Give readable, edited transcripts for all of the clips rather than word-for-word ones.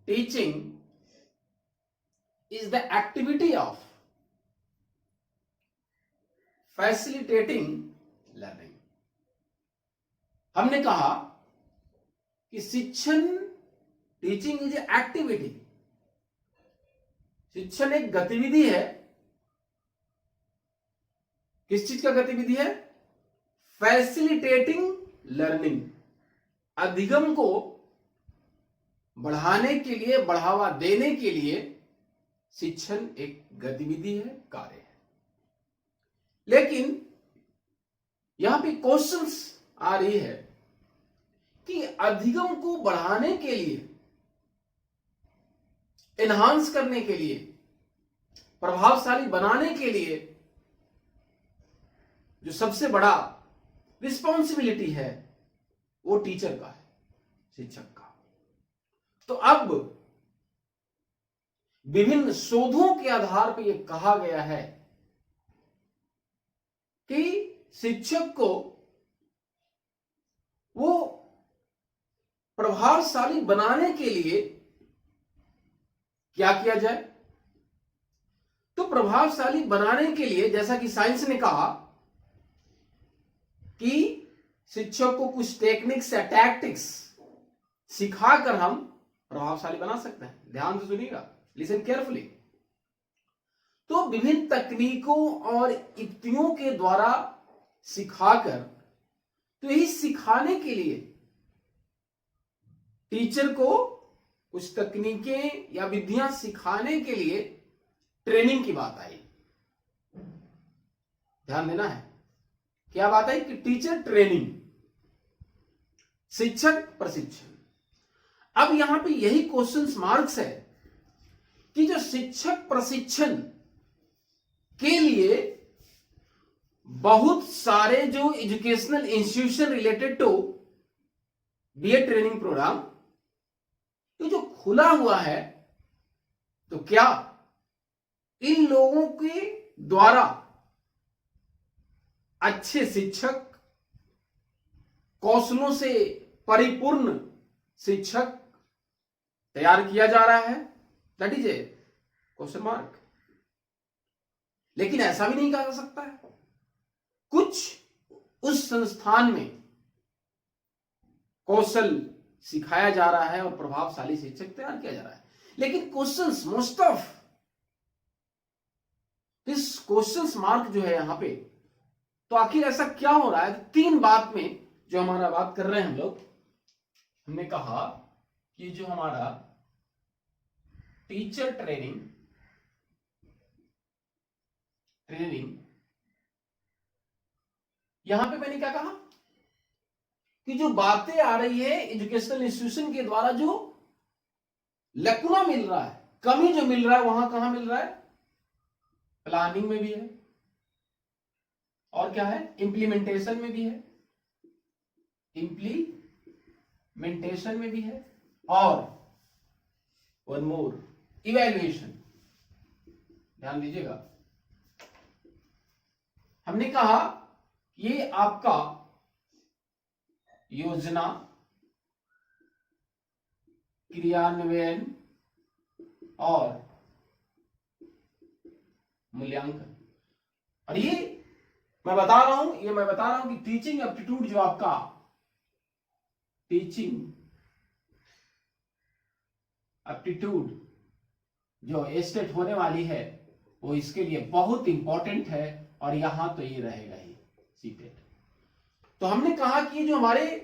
teaching is the activity of facilitating learning. हमने कहा कि शिक्षण, टीचिंग इज एक्टिविटी, शिक्षण एक गतिविधि है। किस चीज का गतिविधि है? फैसिलिटेटिंग लर्निंग, अधिगम को बढ़ाने के लिए, बढ़ावा देने के लिए शिक्षण एक गतिविधि है, कार्य है। लेकिन यहां पे क्वेश्चंस आ रही है कि अधिगम को बढ़ाने के लिए, एनहांस करने के लिए, प्रभावशाली बनाने के लिए जो सबसे बड़ा रिस्पॉन्सिबिलिटी है वो टीचर का है, शिक्षक का। तो अब विभिन्न शोधों के आधार पर यह कहा गया है कि शिक्षक को वो प्रभावशाली बनाने के लिए क्या किया जाए। तो प्रभावशाली बनाने के लिए, जैसा कि साइंस ने कहा कि शिक्षक को कुछ टेक्निक्स या टैक्टिक्स सिखाकर हम प्रभावशाली बना सकते हैं। ध्यान से सुनिएगा, लिसन केयरफुली। तो विभिन्न तकनीकों और युक्तियों के द्वारा सिखाकर, तो यही सिखाने के लिए टीचर को कुछ तकनीकें या विधियां सिखाने के लिए ट्रेनिंग की बात आई। ध्यान देना है, क्या बात आई कि टीचर ट्रेनिंग, शिक्षक प्रशिक्षण। अब यहां पे यही क्वेश्चन मार्क्स है कि जो शिक्षक प्रशिक्षण के लिए बहुत सारे जो educational institution related to BEd training program ये जो खुला हुआ है, तो क्या इन लोगों के द्वारा अच्छे शिक्षक, कौशलों से परिपूर्ण शिक्षक तैयार किया जा रहा है? That is a question mark. लेकिन ऐसा भी नहीं कहा जा सकता है, कुछ उस संस्थान में कौशल सिखाया जा रहा है और प्रभावशाली शिक्षक तैयार किया जा रहा है। लेकिन questions, most of this questions mark जो है यहां पे, तो आखिर ऐसा क्या हो रहा है? तीन बात में जो हमारा बात कर रहे हैं हम लोग, हमने कहा कि जो हमारा टीचर ट्रेनिंग यहां पे मैंने क्या कहा कि जो बातें आ रही है एजुकेशनल इंस्टीट्यूशन के द्वारा, जो लकुना मिल रहा है, कमी जो मिल रहा है, वहां कहां मिल रहा है? प्लानिंग में भी है, और क्या है? इंप्लीमेंटेशन में भी है, इंप्लीमेंटेशन में भी है, और वन मोर, इवैल्यूएशन। ध्यान दीजिएगा, हमने कहा ये आपका योजना, क्रियान्वयन और मूल्यांकन। और ये मैं बता रहा हूं कि टीचिंग एप्टीट्यूड जो आपका, टीचिंग एप्टीट्यूड जो स्टेट होने वाली है, वो इसके लिए बहुत इंपॉर्टेंट है, और यहां तो ये रहेगा ही सीटेट। तो हमने कहा कि जो हमारे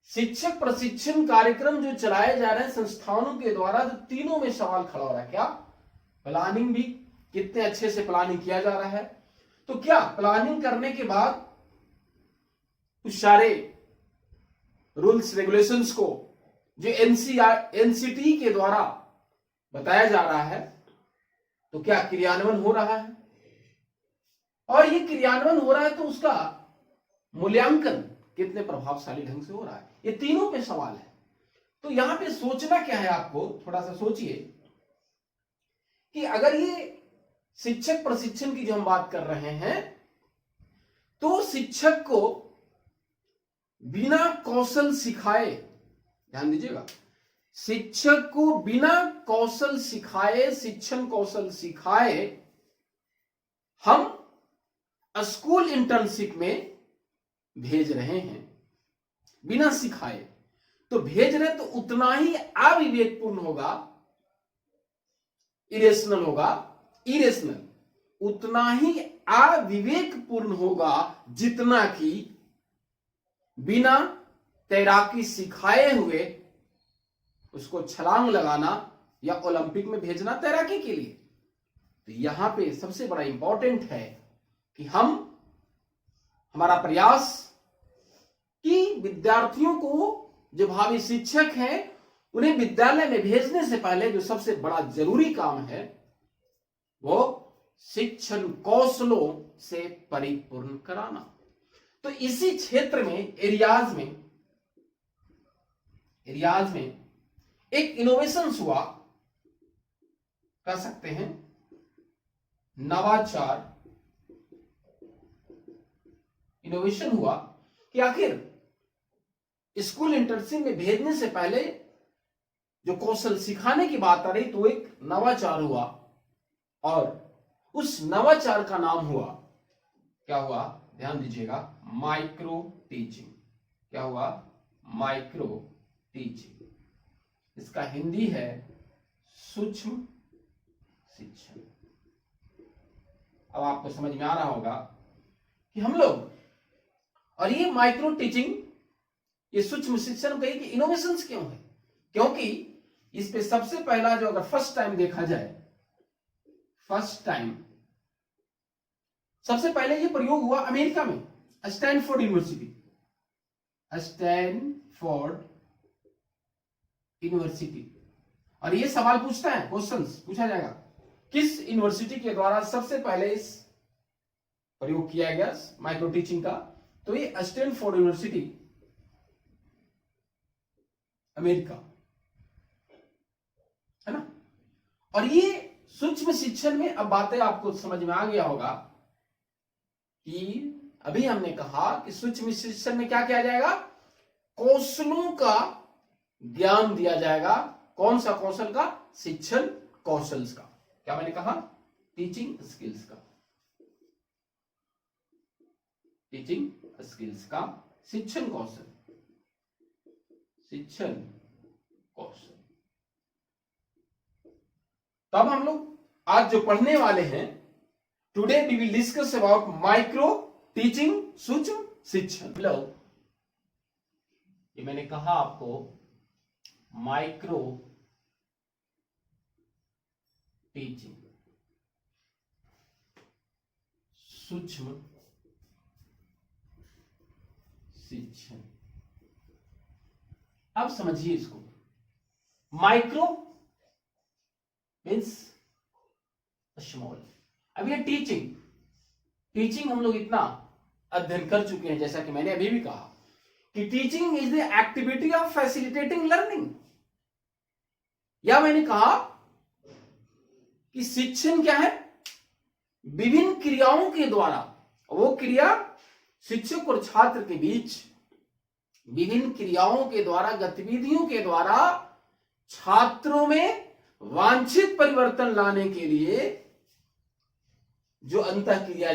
शिक्षक प्रशिक्षण कार्यक्रम जो चलाए जा रहे हैं संस्थानों के द्वारा, जो तीनों में सवाल खड़ा हो रहा है, क्या? प्लानिंग भी कितने अच्छे से प्लानिंग किया जा रहा है, तो क्या प्लानिंग करने के बाद कुछ सारे रूल्स रेगुलेशंस को जो एनसीटी के द्वारा बताया जा रहा है, तो क्या क्रियान्वयन हो रहा है? और ये क्रियान्वयन हो रहा है तो उसका मूल्यांकन कितने प्रभावशाली ढंग से हो रहा है? ये तीनों पे सवाल है। तो यहां पे सोचना क्या है आपको, थोड़ा सा सोचिए कि अगर ये शिक्षक प्रशिक्षण की जो हम बात कर रहे हैं, तो शिक्षक को बिना कौशल सिखाए, ध्यान दीजिएगा, शिक्षक को बिना कौशल सिखाए, शिक्षण कौशल सिखाए हम स्कूल इंटर्नशिप में भेज रहे हैं, बिना सिखाए तो भेज रहे, तो उतना ही अविवेकपूर्ण होगा, इरेशनल होगा, इरेशनल उतना ही अविवेकपूर्ण होगा जितना कि बिना तैराकी सिखाए हुए उसको छलांग लगाना या ओलंपिक में भेजना तैराकी के लिए। तो यहां पे सबसे बड़ा इंपॉर्टेंट है कि हमारा प्रयास कि विद्यार्थियों को, जो भावी शिक्षक हैं, उन्हें विद्यालय में भेजने से पहले जो सबसे बड़ा जरूरी काम है वो शिक्षण कौशलों से परिपूर्ण कराना। तो इसी क्षेत्र में एरियाज में एक इनोवेशंस हुआ, कह सकते हैं नवाचार, इनोवेशन हुआ कि आखिर स्कूल इंटर्नशिप में भेजने से पहले जो कौशल सिखाने की बात आ रही, तो एक नवाचार हुआ और उस नवाचार का नाम हुआ, क्या हुआ, ध्यान दीजिएगा, माइक्रो टीचिंग। क्या हुआ, माइक्रो टीचिंग। इसका हिंदी है सूक्ष्म शिक्षण। अब आपको समझ में आ रहा होगा कि हम लोग, और ये माइक्रो टीचिंग, ये सूक्ष्म शिक्षण कही कि इनोवेशंस क्यों है, क्योंकि इस पे सबसे पहला जो अगर फर्स्ट टाइम देखा जाए, फर्स्ट टाइम सबसे पहले ये प्रयोग हुआ अमेरिका में, स्टैनफोर्ड यूनिवर्सिटी, स्टैनफोर्ड यूनिवर्सिटी। और ये सवाल पूछता है, क्वेश्चंस पूछा जाएगा, किस यूनिवर्सिटी के द्वारा सबसे पहले इस प्रयोग किया गया माइक्रो टीचिंग का, तो ये स्टैनफोर्ड यूनिवर्सिटी, अमेरिका, है ना। और ये सूक्ष्म शिक्षण में अब बातें आपको समझ में आ गया होगा कि अभी हमने कहा कि सूक्ष्म शिक्षण में क्या किया जाएगा, कौशलों का ज्ञान दिया जाएगा। कौन सा कौशल का, शिक्षण कौशल का, क्या मैंने कहा, टीचिंग स्किल्स का, टीचिंग स्किल्स का, शिक्षण कौशल, शिक्षण कौशल। तब हम लोग आज जो पढ़ने वाले हैं, today we will discuss about micro teaching, सूक्ष्म शिक्षण। ये मैंने कहा आपको माइक्रो टीचिंग, सूक्ष्म शिक्षण। अब समझिए इसको, माइक्रो मीन्स स्मॉल। अब ये टीचिंग हम लोग इतना अध्ययन कर चुके हैं, जैसा कि मैंने अभी भी कहा कि teaching is the activity of facilitating learning. या मैंने कहा कि शिक्षण क्या है, विभिन्न क्रियाओं के द्वारा, वो क्रिया शिक्षक और छात्र के बीच विभिन्न क्रियाओं के द्वारा, गतिविधियों के द्वारा छात्रों में वांछित परिवर्तन लाने के लिए जो अंतः किया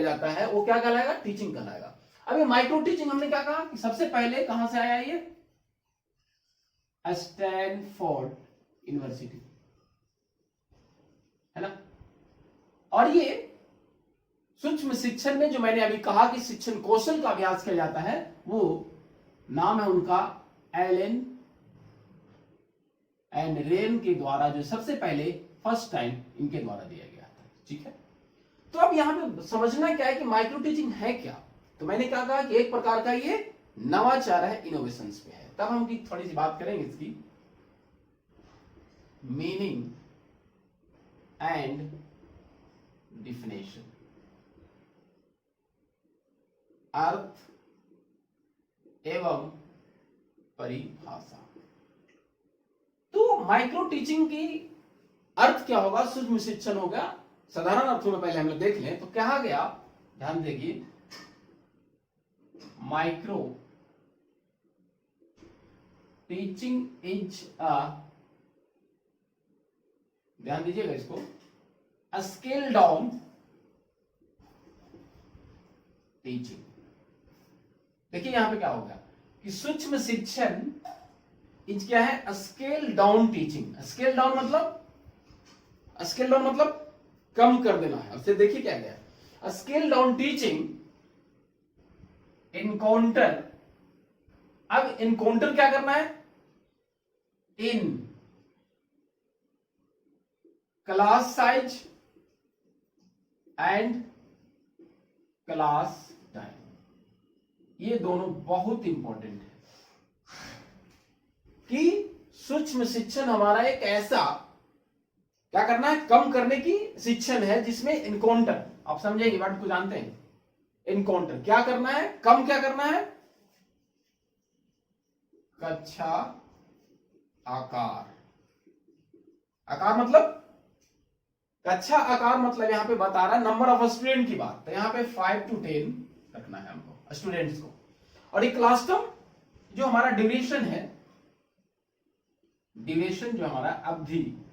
जाता है, वो क्या कहलाएगा, टीचिंग कहलाएगा। अब ये माइक्रो टीचिंग हमने क्या कहा कि सबसे पहले कहां से आया, ये स्टैनफोर्ड यूनिवर्सिटी, है ना। और ये सूक्ष्म शिक्षण में जो मैंने अभी कहा कि शिक्षण कौशल का अभ्यास किया जाता है, वो नाम है उनका एलन एंड रेन के द्वारा, जो सबसे पहले फर्स्ट टाइम इनके द्वारा दिया गया था। ठीक है, तो अब यहां पे समझना क्या है कि माइक्रो टीचिंग है क्या। तो मैंने क्या कहा कि एक प्रकार का ये नवाचार है, इनोवेशंस पे है। तब हम थोड़ी सी बात करेंगे इसकी मीनिंग एंड डिफिनेशन, अर्थ एवं परिभाषा। तो माइक्रो टीचिंग की अर्थ क्या होगा, सूक्ष्म शिक्षण होगा। साधारण अर्थों में पहले हम लोग देख लें तो कहा गया, ध्यान देखिए, माइक्रो टीचिंग इज अ, ध्यान दीजिएगा इसको, स्केल डाउन टीचिंग। देखिए यहां पे क्या हो गया कि सूक्ष्म शिक्षण इज क्या है, scale down teaching. Scale down मतलब कम कर देना है। उससे देखिए क्या गया, स्केल डाउन टीचिंग इनकाउंटर। अब इनकाउंटर क्या करना है, in class size and class time. ये दोनों बहुत इंपॉर्टेंट है कि सूक्ष्म शिक्षण हमारा एक ऐसा क्या करना है, कम करने की शिक्षण है जिसमें इनकाउंटर, आप समझेंगे वर्ड को जानते हैं, इनकाउंटर क्या करना है, कम क्या करना है, कक्षा आकार। आकार मतलब, कक्षा आकार मतलब यहां पे बता रहा है नंबर ऑफ स्टूडेंट की बात, तो यहां पे 5 to 10 रखना है हमको स्टूडेंट्स को। और ये क्लास टर्म जो हमारा ड्यूरेशन है, ड्यूरेशन जो हमारा अवधि,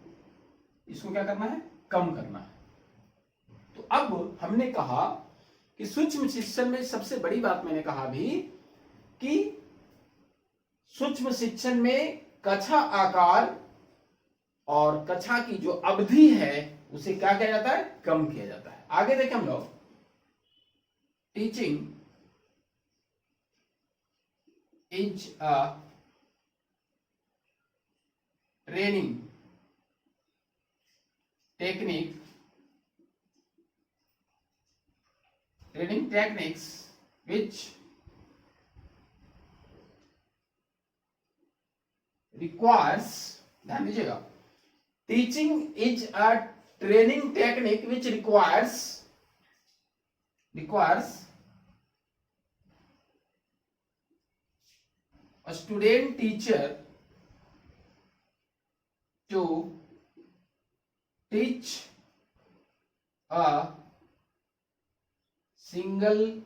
इसको क्या करना है, कम करना है। तो अब हमने कहा कि सूक्ष्म शिक्षण में सबसे बड़ी बात मैंने कहा भी कि सूक्ष्म शिक्षण में कक्षा आकार और कक्षा की जो अवधि है उसे क्या किया जाता है, कम किया जाता है। आगे देखें हम लोग, teaching is a training technique, training techniques which requires, ध्यान दीजिएगा, teaching is a training technique which requires a student teacher to teach a single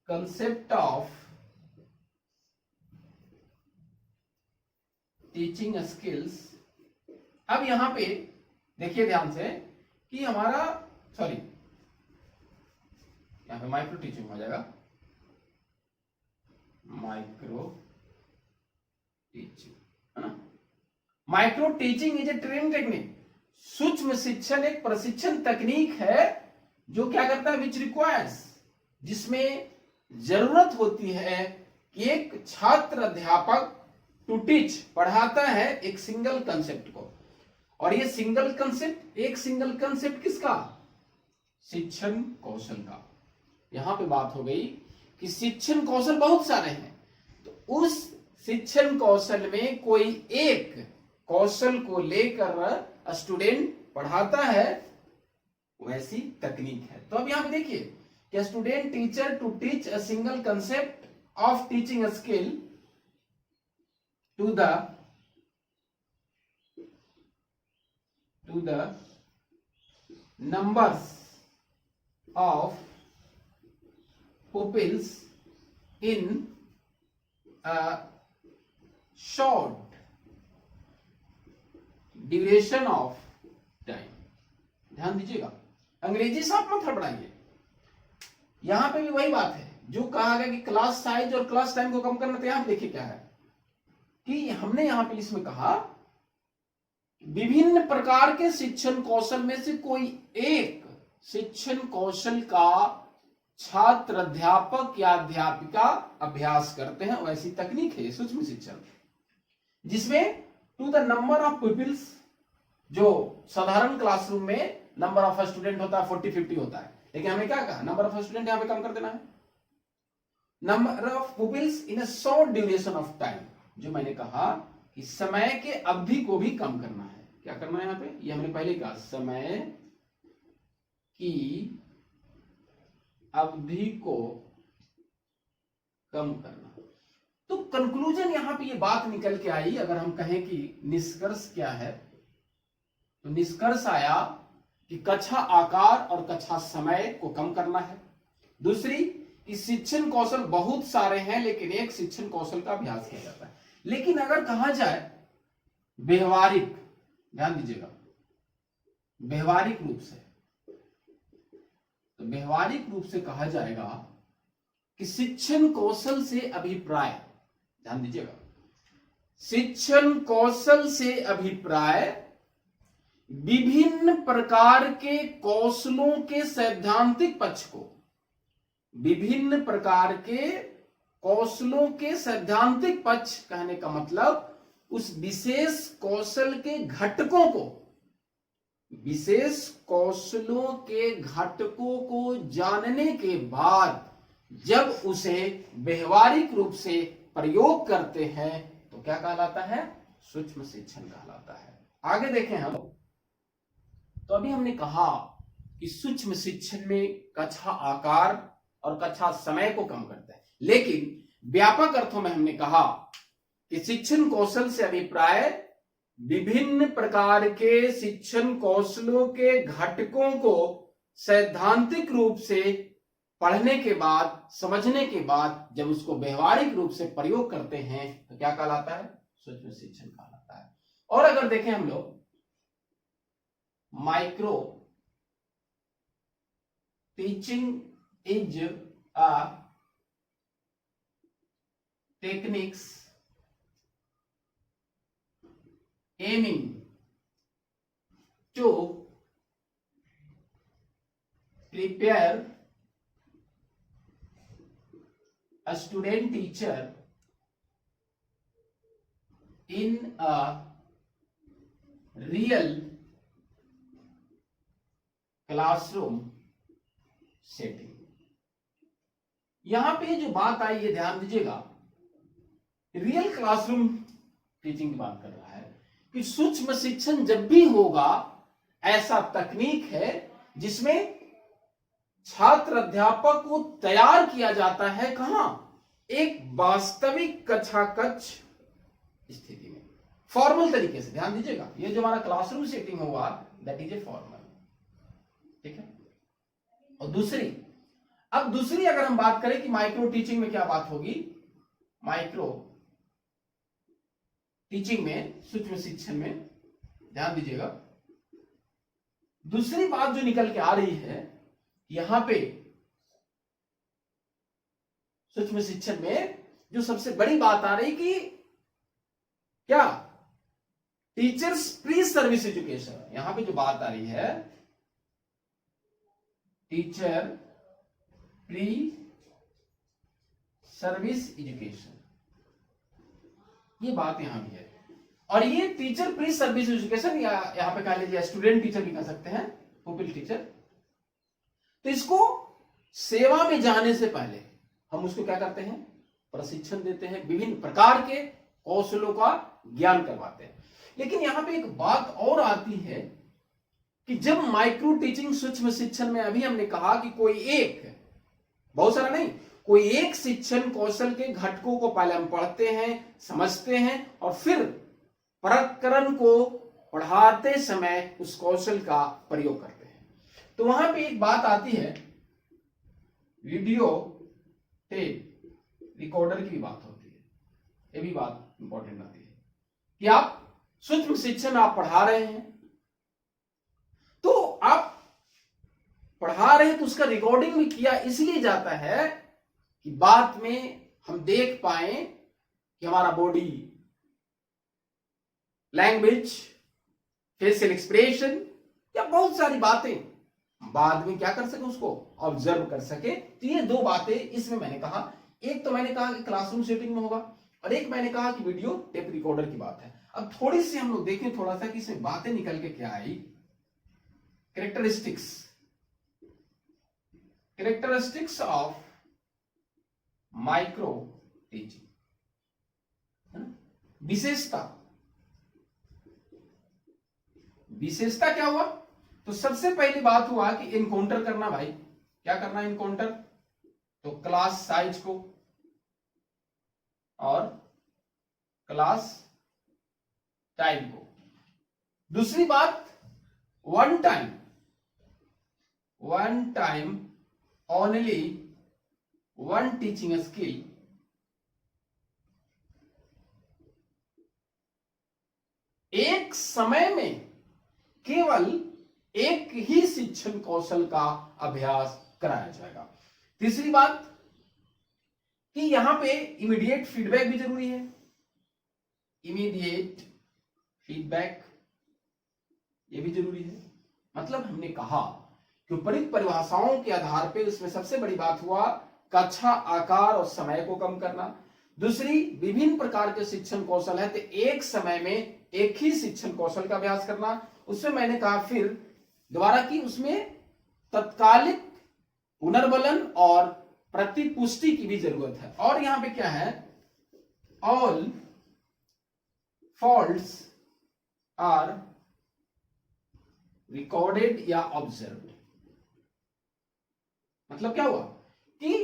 concept of teaching skills। अब यहां पे देखिए ध्यान से कि हमारा, सॉरी यहां पे माइक्रो टीचिंग हो जाएगा, माइक्रो टीचिंग है ना। Micro teaching is a training technique, सूक्ष्म शिक्षण एक प्रशिक्षण तकनीक है जो क्या करता है, विच रिक्वायर्स, जिसमें जरूरत होती है कि एक छात्र अध्यापक टू टीच, पढ़ाता है एक सिंगल कंसेप्ट को। और ये सिंगल कंसेप्ट, एक सिंगल कंसेप्ट किसका, शिक्षण कौशल का। यहां पे बात हो गई कि शिक्षण कौशल बहुत सारे हैं, तो उस शिक्षण कौशल में कोई एक कौशल को लेकर स्टूडेंट पढ़ाता है, वैसी तकनीक है। तो अब यहां पे देखिए कि student teacher to teach a single concept of teaching a skill to the numbers of pupils in a short duration of time। ध्यान दीजिएगा, अंग्रेजी से आप मत हड़बड़ाइए, यहां पे भी वही बात है जो कहा गया कि क्लास साइज और क्लास टाइम को कम करना। तो यहां पे देखिए क्या है कि हमने यहां पे इसमें कहा विभिन्न प्रकार के शिक्षण कौशल में से कोई एक शिक्षण कौशल का छात्र अध्यापक या अध्यापिका अभ्यास करते हैं, वैसी तकनीक है सूक्ष्म शिक्षण, जिसमें to the number of peoples, जो साधारण क्लासरूम में नंबर ऑफ स्टूडेंट होता है 40-50 होता है, लेकिन हमें क्या कहा, नंबर ऑफ स्टूडेंट यहां पे कम कर देना है, number of peoples in a short duration of time, जो मैंने कहा कि समय के अवधि को भी कम करना है। क्या करना है यहां पे, ये हमने पहले कहा, समय की अवधि को कम करना। तो कंक्लूजन यहां पे ये बात निकल के आई, अगर हम कहें कि निष्कर्ष क्या है, तो निष्कर्ष आया कि कक्षा आकार और कक्षा समय को कम करना है। दूसरी कि शिक्षण कौशल बहुत सारे हैं, लेकिन एक शिक्षण कौशल का अभ्यास किया जाता है। लेकिन अगर कहा जाए व्यवहारिक, ध्यान दीजिएगा, व्यवहारिक रूप से, तो व्यवहारिक रूप से कहा जाएगा कि शिक्षण कौशल से अभिप्राय, ध्यान दीजिएगा, शिक्षण कौशल से अभिप्राय विभिन्न प्रकार के कौशलों के सैद्धांतिक पक्ष को, विभिन्न प्रकार के कौशलों के सैद्धांतिक पक्ष कहने का मतलब उस विशेष कौशल के घटकों को, विशेष कौशलों के घटकों को जानने के बाद जब उसे व्यवहारिक रूप से प्रयोग करते हैं तो क्या कहलाता है? सूक्ष्म शिक्षण कहलाता है। आगे देखें हम, तो अभी हमने कहा कि सूक्ष्म शिक्षण में कक्षा आकार और कक्षा समय को कम करता है, लेकिन व्यापक अर्थों में हमने कहा कि शिक्षण कौशल से अभिप्राय विभिन्न प्रकार के शिक्षण कौशलों के घटकों को सैद्धांतिक रूप से पढ़ने के बाद, समझने के बाद जब उसको व्यवहारिक रूप से प्रयोग करते हैं तो क्या कहलाता है? सूक्ष्म शिक्षण कहलाता है। और अगर देखें हम लोग, micro teaching is a techniques aiming to prepare a student teacher in a real classroom setting। यहां पे जो बात आई है ध्यान दीजिएगा, रियल क्लासरूम टीचिंग की बात कर रहा है कि सूक्ष्म शिक्षण जब भी होगा ऐसा तकनीक है जिसमें छात्र अध्यापक को तैयार किया जाता है, कहां? एक वास्तविक कक्षा कक्ष स्थिति में, फॉर्मल तरीके से। ध्यान दीजिएगा, ये जो हमारा क्लासरूम सेटिंग होगा दैट इज ए फॉर्मल, ठीक है। और दूसरी अगर हम बात करें कि माइक्रो टीचिंग में क्या बात होगी, माइक्रो टीचिंग में, सूक्ष्म शिक्षण में, ध्यान दीजिएगा, दूसरी बात जो निकल के आ रही है यहां पे सूक्ष्म शिक्षण में जो सबसे बड़ी बात आ रही कि क्या? Teachers pre service education. यहां पे जो बात आ रही है टीचर प्री सर्विस एजुकेशन, ये बात यहां भी है। और ये टीचर प्री सर्विस एजुकेशन, या यहां पे कह लीजिए स्टूडेंट टीचर भी कह सकते हैं, पुपिल टीचर, तो इसको सेवा में जाने से पहले हम उसको क्या करते हैं? प्रशिक्षण देते हैं, विभिन्न प्रकार के कौशलों का ज्ञान करवाते हैं। लेकिन यहां पे एक बात और आती है कि जब माइक्रो टीचिंग सूक्ष्म शिक्षण में, अभी हमने कहा कि कोई एक, बहुत सारा नहीं, कोई एक शिक्षण कौशल के घटकों को पहले हम पढ़ते हैं, समझते हैं, और फिर प्रकरण को पढ़ाते समय उस कौशल का प्रयोग करते हैं। तो वहां पे एक बात आती है, वीडियो टेप रिकॉर्डर की बात होती है, ये भी बात इंपॉर्टेंट आती है कि आप सूक्ष्म शिक्षण आप पढ़ा रहे हैं, तो आप पढ़ा रहे हैं तो उसका रिकॉर्डिंग भी किया इसलिए जाता है कि बाद में हम देख पाए कि हमारा बॉडी लैंग्वेज, फेशियल एक्सप्रेशन, या बहुत सारी बातें बाद में क्या कर सके, उसको ऑब्जर्व कर सके। तो ये दो बातें इसमें मैंने कहा, एक तो मैंने कहा कि क्लासरूम सेटिंग में होगा, और एक मैंने कहा कि वीडियो टेप रिकॉर्डर की बात है। अब थोड़ी सी हम लोग देखें थोड़ा सा कि इसमें बातें निकल के क्या आई। कैरेक्टरिस्टिक्स ऑफ माइक्रो टीचिंग, विशेषता क्या हुआ? तो सबसे पहली बात हुआ कि इनकाउंटर करना। भाई क्या करना है? इनकाउंटर, तो क्लास साइज को और क्लास टाइम को। दूसरी बात, one time only one teaching skill एक समय में केवल एक ही शिक्षण कौशल का अभ्यास कराया जाएगा। तीसरी बात कि यहां पे इमीडिएट फीडबैक भी जरूरी है। इमीडिएट फीडबैक ये भी जरूरी है। मतलब हमने कहा कि उपरोक्त परिभाषाओं के आधार पे उसमें सबसे बड़ी बात हुआ कक्षा आकार और समय को कम करना। दूसरी, विभिन्न प्रकार के शिक्षण कौशल है तो एक समय में एक ही शिक्षण कौशल का अभ्यास करना। उसमें मैंने कहा फिर दोबारा कि उसमें तत्कालिक पुनर्बलन और प्रतिपुष्टि की भी जरूरत है। और यहां पे क्या है, ऑल फॉल्ट्स आर रिकॉर्डेड या ऑब्जर्व्ड। मतलब क्या हुआ कि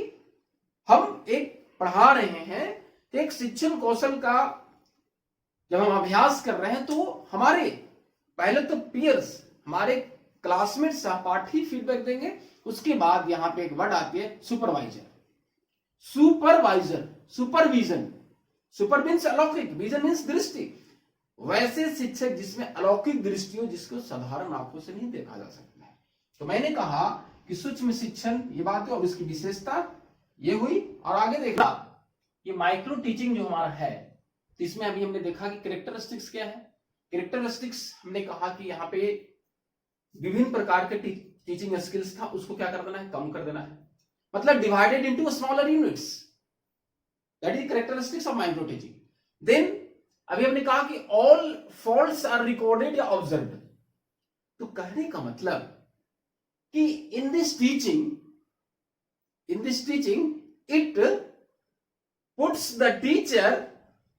हम एक पढ़ा रहे हैं तो एक शिक्षण कौशल का जब हम अभ्यास कर रहे हैं तो हमारे पहले तो पीयर्स, हमारे क्लासमेट सहपाठी फीडबैक देंगे। उसके बाद यहां पे एक वर्ड आती है supervisor. Supervisor, supervision, super means अलौकिक, विजन मीन्स दृष्टि। वैसे शिक्षक जिसमें अलौकिक दृष्टि हो, जिसको साधारण आंखों से नहीं देखा जा सकता है। तो मैंने कहा कि सूक्ष्म शिक्षण ये बात है और इसकी विशेषता ये हुई। और आगे देखा ये माइक्रो टीचिंग जो हमारा है, तो इसमें अभी हमने देखा कि कैरेक्टरिस्टिक्स क्या है। कैरेक्टरिस्टिक्स हमने कहा कि यहाँ पे विभिन्न प्रकार के टीचिंग स्किल्स था, उसको क्या कर देना है, कम कर देना है। मतलब divided into smaller units, that is characteristics of micro teaching. Then अभी हमने कहा कि ऑल फॉल्ट्स आर रिकॉर्डेड या ऑब्जर्व्ड। तो कहने का मतलब कि in this teaching it puts the teacher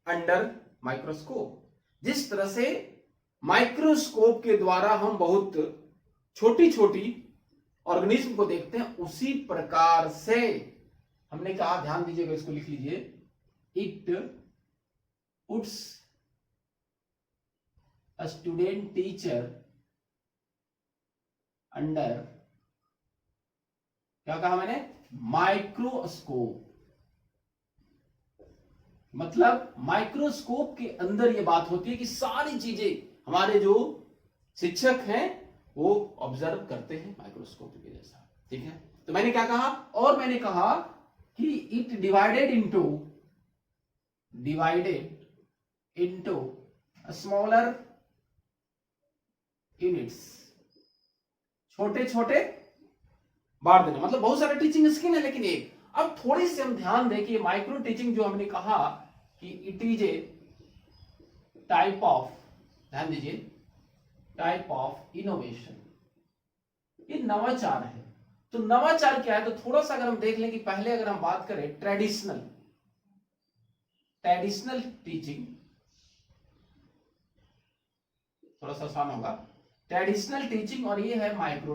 under microscope. जिस तरह से माइक्रोस्कोप के द्वारा हम बहुत छोटी छोटी ऑर्गेनिज्म को देखते हैं, उसी प्रकार से हमने कहा, ध्यान दीजिएगा, इसको लिख लीजिए, it puts a student teacher under, क्या कहा मैंने, माइक्रोस्कोप। मतलब माइक्रोस्कोप के अंदर यह बात होती है कि सारी चीजें हमारे जो शिक्षक हैं वो ऑब्जर्व करते हैं माइक्रोस्कोप के जैसा। ठीक है, तो मैंने क्या कहा, और मैंने कहा कि it divided into smaller units, छोटे छोटे बांट देना। मतलब बहुत सारे टीचिंग स्किल है लेकिन एक। अब थोड़ी सी हम ध्यान दें कि माइक्रो टीचिंग जो हमने कहा कि it is a type of, ध्यान दीजिए, टाइप ऑफ इनोवेशन, ये नवाचार है। तो नवाचार क्या है, तो थोड़ा सा अगर हम देख लें कि पहले अगर हम बात करें ट्रेडिशनल टीचिंग, थोड़ा सा आसान होगा, ट्रेडिशनल टीचिंग, और ये है माइक्रो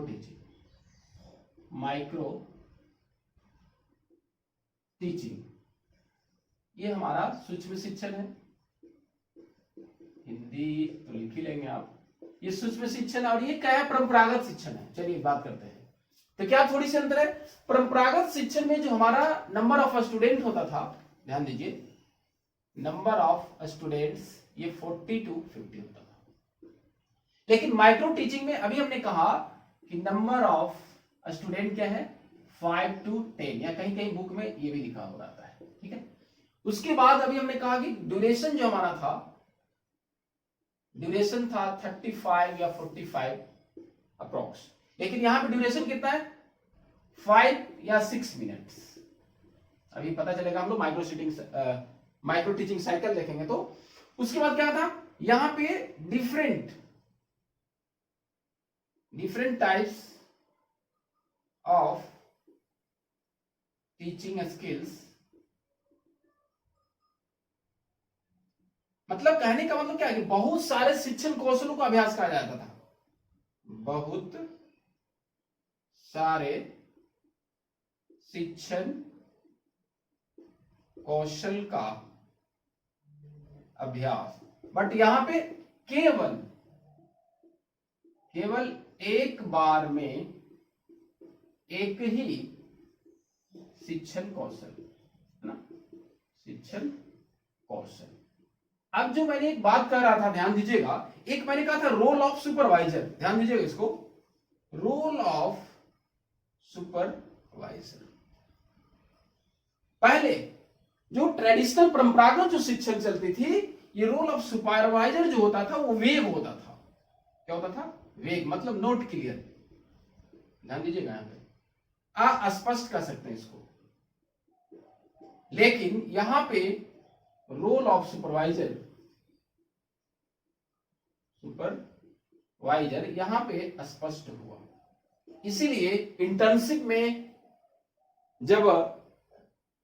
टीचिंग। ये हमारा सूक्ष्म शिक्षण है, हिंदी तो लिख ही लेंगे आप। ये सूक्ष्म शिक्षण और ये क्या है, परंपरागत शिक्षण है। चलिए बात करते हैं, तो क्या थोड़ी सी अंतर है। परंपरागत शिक्षण में जो हमारा नंबर ऑफ स्टूडेंट होता था, ध्यान दीजिए, नंबर ऑफ स्टूडेंट्स ये 40 to 50 होता था। लेकिन माइक्रो टीचिंग में अभी हमने कहा कि नंबर ऑफ स्टूडेंट क्या है, 5 to 10, या कहीं कहीं बुक में ये भी लिखा हो रहा है। ठीक है, उसके बाद अभी हमने कहा कि ड्यूरेशन जो हमारा था, ड्यूरेशन था 35 या 45 अप्रोक्स, लेकिन यहां पे ड्यूरेशन कितना है, 5 या 6 मिनट्स। अभी पता चलेगा, हम लोग माइक्रो टीचिंग साइकिल देखेंगे। तो उसके बाद क्या था, यहां पे different types of teaching skills. मतलब कहने का मतलब क्या है कि बहुत सारे शिक्षण कौशलों का अभ्यास करा जाता था, बहुत सारे शिक्षण कौशल का अभ्यास, बट यहां पे केवल एक बार में एक ही शिक्षण कौशल, है ना, शिक्षण कौशल। अब जो मैंने एक बात कर रहा था, ध्यान दीजिएगा, एक मैंने कहा था रोल ऑफ सुपरवाइजर, ध्यान दीजिएगा इसको, रोल ऑफ सुपरवाइजर। पहले जो ट्रेडिशनल परंपरागत जो शिक्षण चलती थी, ये रोल ऑफ सुपरवाइजर जो होता था वो वेग होता था। क्या होता था? वेग, मतलब नोट क्लियर, ध्यान दीजिएगा, यहां पे अस्पष्ट कर सकते हैं इसको। लेकिन यहां पे रोल ऑफ सुपरवाइजर यहां पे स्पष्ट हुआ। इसीलिए इंटर्नशिप में जब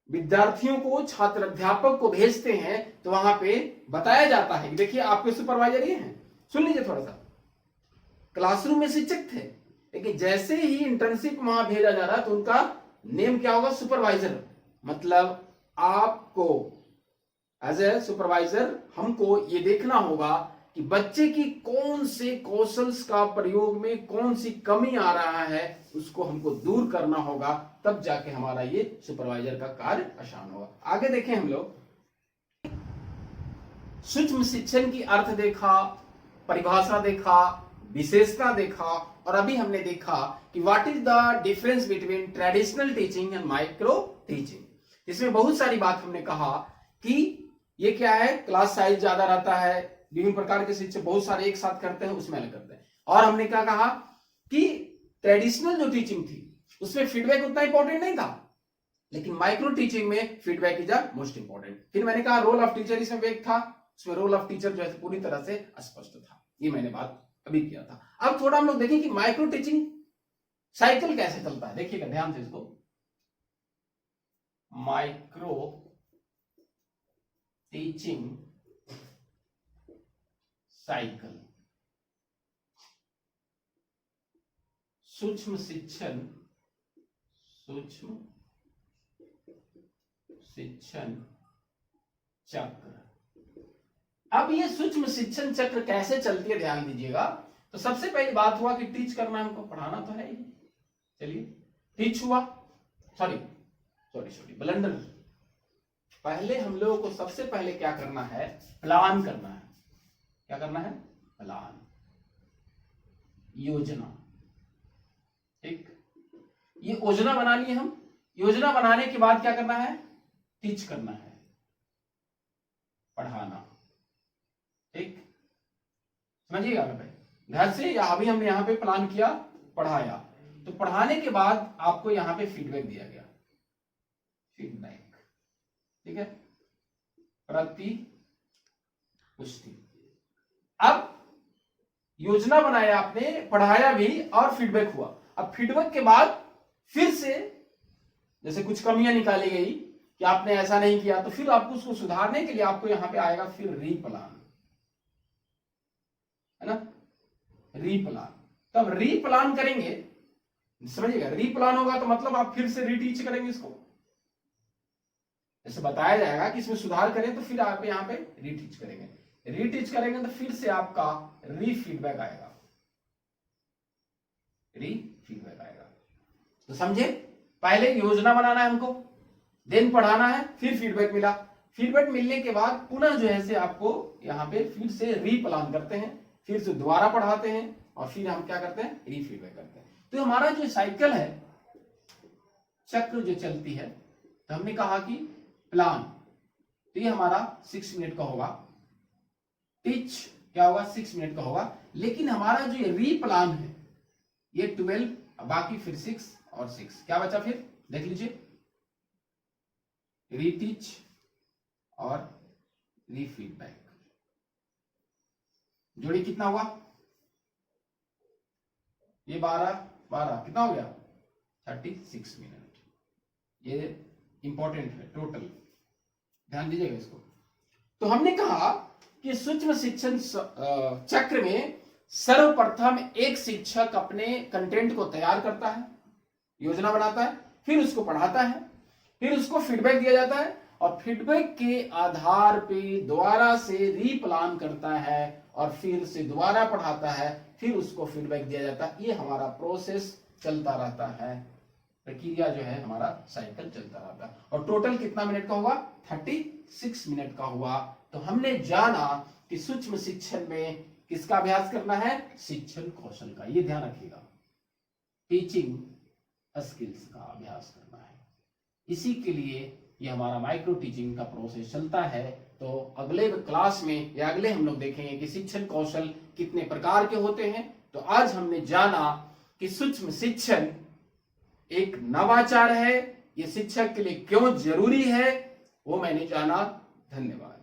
विद्यार्थियों को, छात्र अध्यापक को भेजते हैं तो वहां पे बताया जाता है कि देखिए आपके सुपरवाइजर ये हैं। सुन लीजिए थोड़ा सा, क्लासरूम में शिक्षक थे, लेकिन जैसे ही इंटर्नशिप वहां भेजा जा रहा तो उनका नेम क्या होगा? सुपरवाइजर। मतलब आपको एज ए सुपरवाइजर हमको ये देखना होगा कि बच्चे की कौन से कौशल्स का प्रयोग में कौन सी कमी आ रहा है, उसको हमको दूर करना होगा, तब जाके हमारा ये सुपरवाइजर का कार्य आसान होगा। आगे देखें हम लोग, सूक्ष्म शिक्षण की अर्थ देखा, परिभाषा देखा, विशेषता देखा, और अभी हमने देखा कि what is the difference between traditional teaching and micro teaching. इसमें बहुत सारी बात हमने कहा कि ये क्या है, क्लास साइज ज्यादा रहता है, विभिन्न प्रकार के शिक्षक बहुत सारे एक साथ करते हैं, उसमें अलग करते हैं। और हमने क्या कहा कि ट्रेडिशनल जो टीचिंग थी उसमें फीडबैक उतना इंपॉर्टेंट नहीं था, लेकिन माइक्रो टीचिंग में feedback is the most important. फिर मैंने कहा रोल ऑफ टीचर इसमें वेग था, उसमें रोल ऑफ टीचर जो है पूरी तरह से स्पष्ट था। ये मैंने बात अभी किया था। अब थोड़ा हम लोग देखें कि माइक्रो टीचिंग साइकिल कैसे चलता है। देखिएगा ध्यान से इसको, माइक्रो टीचिंग साइकिल, सूक्ष्म शिक्षण चक्र। अब ये सूक्ष्म शिक्षण चक्र कैसे चलती है ध्यान दीजिएगा। तो सबसे पहली बात हुआ कि टीच करना, हमको पढ़ाना तो है ही, चलिए टीच हुआ, सॉरी ब्लंडर। पहले हम लोगों को सबसे पहले क्या करना है? प्लान करना है। क्या करना है? प्लान, योजना। ठीक, ये योजना बना ली हम। योजना बनाने के बाद क्या करना है? टीच करना है, पढ़ाना। ठीक, समझिएगा भाई, घर से या अभी हमने यहां पे प्लान किया, पढ़ाया, तो पढ़ाने के बाद आपको यहां पे फीडबैक दिया गया, फीडबैक, ठीक है, प्रति पुष्टि। अब योजना बनाया आपने, पढ़ाया भी और फीडबैक हुआ। अब फीडबैक के बाद फिर से जैसे कुछ कमियां निकाली गई कि आपने ऐसा नहीं किया, तो फिर आपको उसको सुधारने के लिए आपको यहां पे आएगा फिर रीप्लान, है ना, रीप्लान। तब रीप्लान करेंगे, समझिएगा, रीप्लान होगा तो मतलब आप फिर से रीटीच करेंगे इसको। जैसे बताया जाएगा कि इसमें सुधार करें तो फिर आप यहां पे रीटीच करेंगे, रीटीच करेंगे तो फिर से आपका री फीडबैक आएगा, री फीडबैक आएगा। तो समझे, पहले योजना बनाना है हमको, देन पढ़ाना है, फिर फीडबैक मिला, फीडबैक मिलने के बाद पुनः जो है से आपको यहाँ पे फिर से रीप्लान करते हैं, फिर से दोबारा पढ़ाते हैं, और फिर हम क्या करते हैं? री फीडबैक करते हैं। तो हमारा जो साइकिल है, चक्र जो चलती है, तो हमने कहा कि प्लान, तो ये हमारा 6 मिनट का होगा, टीच क्या होगा? 6 मिनट का होगा। लेकिन हमारा जो ये रीप्लान है ये 12, बाकी फिर 6 और 6, क्या बचा फिर? देख लीजिए, रीटीच और री फीडबैक, जोड़ी कितना हुआ? ये 12 कितना हो गया? 36 मिनट। ये इंपॉर्टेंट है टोटल, ध्यान दीजिएगा इसको। तो हमने कहा कि सूक्ष्म शिक्षण चक्र में सर्वप्रथम एक शिक्षक अपने कंटेंट को तैयार करता है, योजना बनाता है, फिर उसको पढ़ाता है, फिर उसको फीडबैक दिया जाता है, और फीडबैक के आधार पे दोबारा से रीप्लान करता है, और फिर से दोबारा पढ़ाता है, फिर उसको फीडबैक दिया जाता है। ये हमारा प्रोसेस चलता रहता है प्रक्रिया जो है हमारा साइकिल चलता रहता है। और टोटल कितना मिनट का हुआ? 36 मिनट का हुआ। तो हमने जाना कि सूक्ष्म शिक्षण में किसका अभ्यास करना है? शिक्षण कौशल का। ये ध्यान रखिएगा, टीचिंग स्किल्स का अभ्यास करना है। इसी के लिए ये हमारा माइक्रो टीचिंग का प्रोसेस चलता है। तो अगले क्लास में या अगले हम लोग देखेंगे कि शिक्षण कौशल कितने प्रकार के होते हैं। तो आज हमने जाना कि सूक्ष्म शिक्षण एक नवाचार है, ये शिक्षक के लिए क्यों जरूरी है, वो मैंने जाना। धन्यवाद।